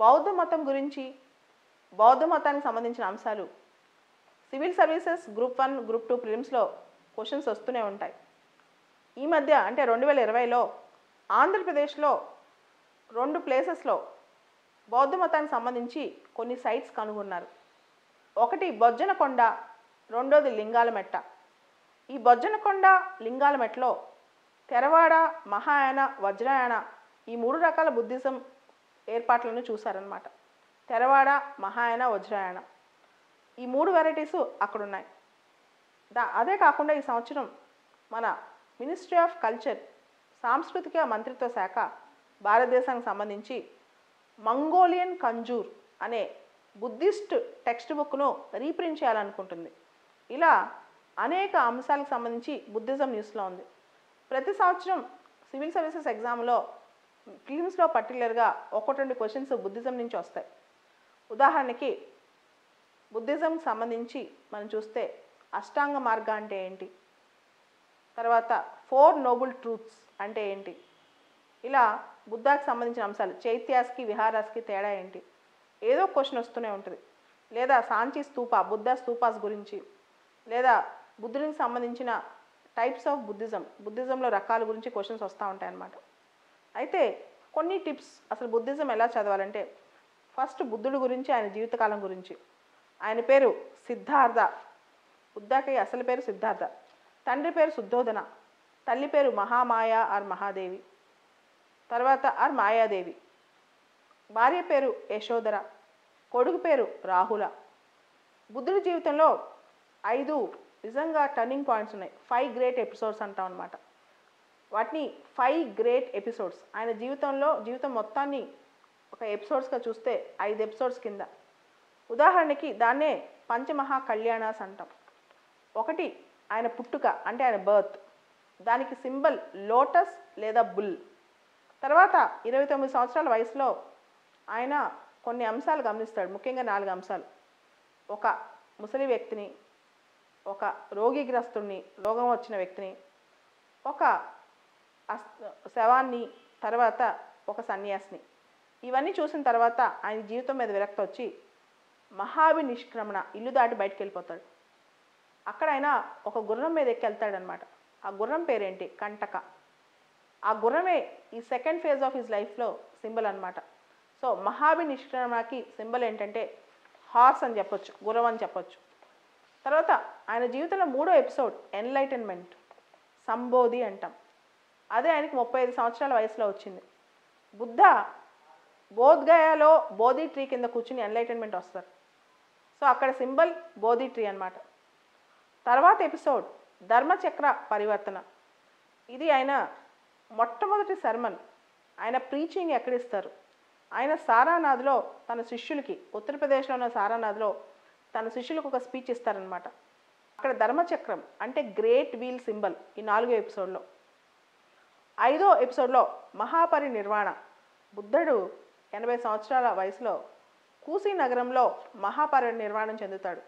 బౌద్ధ మతం గురించి, బౌద్ధ మతానికి సంబంధించిన అంశాలు సివిల్ సర్వీసెస్ గ్రూప్ 1 గ్రూప్ 2 ప్రిలిమ్స్లో క్వశ్చన్స్ వస్తూనే ఉంటాయి. ఈ మధ్య అంటే 2020లో ఆంధ్రప్రదేశ్లో 2 ప్లేసెస్లో బౌద్ధ మతానికి సంబంధించి కొన్ని సైట్స్ కనుగొన్నారు. ఒకటి బొజ్జనకొండ, రెండోది లింగాలమెట్ట. ఈ బొజ్జనకొండ, లింగాలమెట్టలో తెరవాడ, మహాయాన, వజ్రయాన ఈ 3 రకాల బుద్ధిజం ఏర్పాట్లను చూశారనమాట. తెరవాడ, మహాయాన, వజ్రయాన ఈ 3 వెరైటీస్ అక్కడ ఉన్నాయి. అదే కాకుండా ఈ సంవత్సరం మన మినిస్ట్రీ ఆఫ్ కల్చర్ సాంస్కృతిక మంత్రిత్వ శాఖ భారతదేశానికి సంబంధించి మంగోలియన్ కంజూర్ అనే బుద్ధిస్ట్ టెక్స్ట్ బుక్ను రీప్రింట్ చేయాలనుకుంటుంది. ఇలా అనేక అంశాలకు సంబంధించి బుద్ధిజం న్యూస్లో ఉంది. ప్రతి సంవత్సరం సివిల్ సర్వీసెస్ ఎగ్జామ్లో ప్రిలిమ్స్లో పర్టికులర్గా 1-2 క్వశ్చన్స్ బుద్ధిజం నుంచి వస్తాయి. ఉదాహరణకి బుద్ధిజంకి సంబంధించి మనం చూస్తే అష్టాంగ మార్గ అంటే ఏంటి, తర్వాత 4 నోబుల్ ట్రూత్స్ అంటే ఏంటి, ఇలా బుద్ధాకి సంబంధించిన అంశాలు, చైత్యాస్కి విహారాస్కి తేడా ఏంటి, ఏదో క్వశ్చన్ వస్తూనే ఉంటుంది. లేదా సాంచి స్తూప, బుద్ధ స్తూపాస్ గురించి, లేదా బుద్ధుడికి సంబంధించిన టైప్స్ ఆఫ్ బుద్ధిజంలో రకాల గురించి క్వశ్చన్స్ వస్తూ ఉంటాయి అన్నమాట. అయితే కొన్ని టిప్స్ అసలు బుద్ధిజం ఎలా చదవాలంటే, ఫస్ట్ బుద్ధుడి గురించి, ఆయన జీవితకాలం గురించి. ఆయన పేరు సిద్ధార్థ. బుద్ధకి అసలు పేరు సిద్ధార్థ. తండ్రి పేరు శుద్ధోదన, తల్లి పేరు మహామాయ ఆర్ మహాదేవి, తర్వాత ఆర్ మాయాదేవి, భార్య పేరు యశోధర, కొడుకు పేరు రాహుల. బుద్ధుడి జీవితంలో 5 నిజంగా టర్నింగ్ పాయింట్స్ ఉన్నాయి. 5 గ్రేట్ ఎపిసోడ్స్ అంటాం అనమాట. వాటిని 5 గ్రేట్ ఎపిసోడ్స్. ఆయన జీవితం మొత్తాన్ని ఒక ఎపిసోడ్స్గా చూస్తే 5 ఎపిసోడ్స్ కింద. ఉదాహరణకి దాన్నే పంచమహా కళ్యాణాస్ అంటాం. ఒకటి ఆయన పుట్టుక అంటే ఆయన బర్త్, దానికి సింబల్ లోటస్ లేదా బుల్. తర్వాత 29 సంవత్సరాల వయసులో ఆయన కొన్ని అంశాలు గమనిస్తాడు, ముఖ్యంగా 4 అంశాలు. ఒక ముసలి వ్యక్తిని, ఒక రోగిగ్రస్తుడిని, రోగం వచ్చిన వ్యక్తిని, ఒక శవాన్ని, తర్వాత ఒక సన్యాసిని. ఇవన్నీ చూసిన తర్వాత ఆయన జీవితం మీద విరక్తి వచ్చి మహాభినిష్క్రమణ, ఇల్లు దాటి బయటకు వెళ్ళిపోతాడు. అక్కడ ఆయన ఒక గుర్రం మీద ఎక్కి వెళ్తాడనమాట. ఆ గుర్రం పేరేంటి? కంటక. ఆ గుర్రమే ఈ సెకండ్ ఫేజ్ ఆఫ్ హిజ్ లైఫ్లో సింబల్ అనమాట. సో మహాభినిష్క్రమణకి సింబల్ ఏంటంటే హార్స్ అని చెప్పొచ్చు, గుర్రం అని చెప్పొచ్చు. తర్వాత ఆయన జీవితంలో 3వ ఎపిసోడ్ ఎన్లైటన్మెంట్, సంబోధి అంటాం. అదే ఆయనకి 35 సంవత్సరాల వయసులో వచ్చింది. బుద్ధ బోధ్గయాలో బోధి ట్రీ కింద కూర్చుని ఎన్లైటన్మెంట్ వస్తారు. సో అక్కడ సింబల్ బోధి ట్రీ అనమాట. తర్వాత ఎపిసోడ్ ధర్మచక్ర పరివర్తన. ఇది ఆయన మొట్టమొదటి సర్మన్. ఆయన ప్రీచింగ్ ఎక్కడిస్తారు? ఆయన సారానాథ్లో తన శిష్యులకి, ఉత్తరప్రదేశ్లో ఉన్న సారానాథ్లో తన శిష్యులకు ఒక స్పీచ్ ఇస్తారనమాట. అక్కడ ధర్మచక్రం అంటే గ్రేట్ వీల్ సింబల్ ఈ 4వ ఎపిసోడ్లో. 5వ ఎపిసోడ్లో మహాపరినిర్వాణ. బుద్ధుడు 80 సంవత్సరాల వయసులో కూసీ నగరంలో మహాపరినిర్వాణం చెందుతాడు.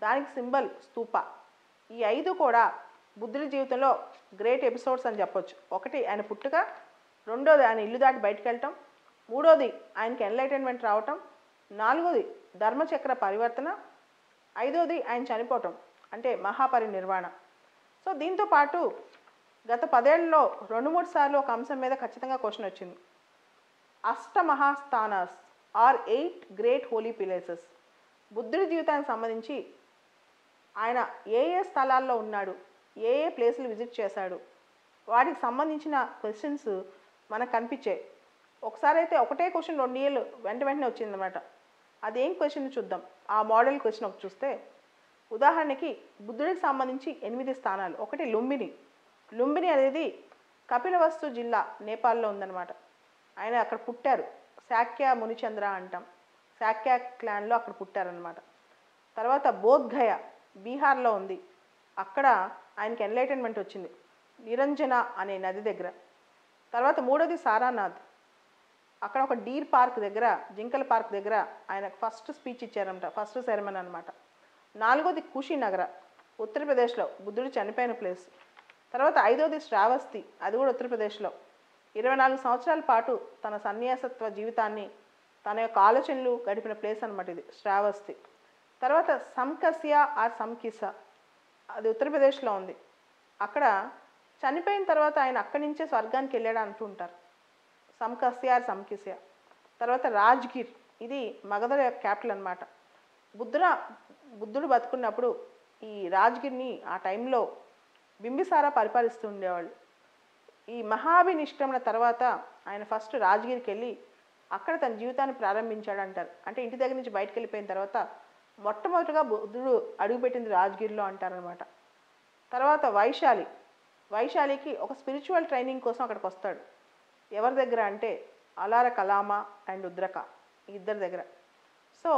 దానికి సింబల్ స్తూప. ఈ 5 కూడా బుద్ధుడి జీవితంలో గ్రేట్ ఎపిసోడ్స్ అని చెప్పొచ్చు. ఒకటి ఆయన పుట్టుక, రెండోది ఆయన ఇల్లు దాటి బయటకు వెళ్ళటం, మూడోది ఆయనకి ఎన్లైటన్మెంట్ రావటం, 4వది ధర్మచక్ర పరివర్తన, 5వది ఆయన చనిపోవటం అంటే మహాపరినిర్వాణ. సో దీంతో పాటు గత 10 ఏళ్లలో 2-3 సార్లు ఒక అంశం మీద ఖచ్చితంగా క్వశ్చన్ వచ్చింది. అష్టమహాస్థానాస్ ఆర్ 8 గ్రేట్ హోలీ ప్లేసెస్. బుద్ధుడి జీవితానికి సంబంధించి ఆయన ఏ స్థలాల్లో ఉన్నాడు, ఏ ప్లేసులు విజిట్ చేశాడు, వాటికి సంబంధించిన క్వశ్చన్స్ మనకు కనిపించాయి. ఒకసారి అయితే ఒకటే క్వశ్చన్ 2 ఏళ్ళు వెంటనే వచ్చిందన్నమాట. అదేం క్వశ్చన్ చూద్దాం. ఆ మోడల్ క్వశ్చన్ ఒకటి చూస్తే, ఉదాహరణకి బుద్ధుడికి సంబంధించి 8 స్థానాలు. ఒకటి లుంబిని. లుంబిని అనేది కపిలవస్తు జిల్లా, నేపాల్లో ఉందన్నమాట. ఆయన అక్కడ పుట్టారు. శాక్య మునిచంద్ర అంటాం. శాక్య క్లాన్లో అక్కడ పుట్టారనమాట. తర్వాత బోధ్గయ బీహార్లో ఉంది. అక్కడ ఆయనకి ఎన్లైటన్మెంట్ వచ్చింది, నిరంజన అనే నది దగ్గర. తర్వాత 3వది సారానాథ్. అక్కడ ఒక డీర్ పార్క్ దగ్గర, జింకల పార్క్ దగ్గర ఆయన ఫస్ట్ స్పీచ్ ఇచ్చారంట, ఫస్ట్ సెరమన్ అనమాట. 4వది కుషినగర, ఉత్తరప్రదేశ్లో, బుద్ధుడు చనిపోయిన ప్లేస్. తర్వాత 5వది శ్రావస్తి, అది కూడా ఉత్తరప్రదేశ్లో. 24 సంవత్సరాల పాటు తన సన్యాసత్వ జీవితాన్ని తన యొక్క ఆలోచనలు గడిపిన ప్లేస్ అనమాట ఇది శ్రావస్తి. తర్వాత సంకస్య ఆర్ సంకిస, అది ఉత్తరప్రదేశ్లో ఉంది. అక్కడ చనిపోయిన తర్వాత ఆయన అక్కడి నుంచే స్వర్గానికి వెళ్ళాడు అంటూ ఉంటారు. సంకస్య ఆర్ సంకిస్య. తర్వాత రాజ్గిర్, ఇది మగధ యొక్క క్యాపిటల్ అనమాట. బుద్ధుడు బతుకున్నప్పుడు ఈ రాజ్గిర్ని ఆ టైంలో బింబిసారా పరిపాలిస్తూ ఉండేవాళ్ళు. ఈ మహాభినిష్క్రమణ తర్వాత ఆయన ఫస్ట్ రాజ్గిరికి వెళ్ళి అక్కడ తన జీవితాన్ని ప్రారంభించాడు అంటారు. అంటే ఇంటి దగ్గర నుంచి బయటకు వెళ్ళిపోయిన తర్వాత మొట్టమొదటిగా బుద్ధుడు అడుగుపెట్టింది రాజ్గిరిలో అంటారనమాట. తర్వాత వైశాలికి ఒక స్పిరిచువల్ ట్రైనింగ్ కోసం అక్కడికి వస్తాడు. ఎవరి దగ్గర అంటే అలార కలామా అండ్ ఉద్రక, ఈ ఇద్దరి దగ్గర. సో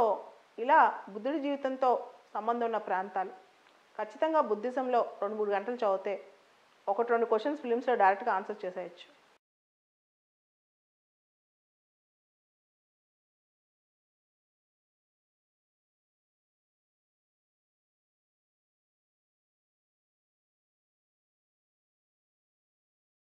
ఇలా బుద్ధుడి జీవితంతో సంబంధం ఉన్న ప్రాంతాలు. ఖచ్చితంగా బుద్ధిజంలో 2-3 గంటలు చదివితే 1-2 క్వశ్చన్స్ ఫిలిమ్స్లో డైరెక్ట్గా ఆన్సర్ చేసేయచ్చు.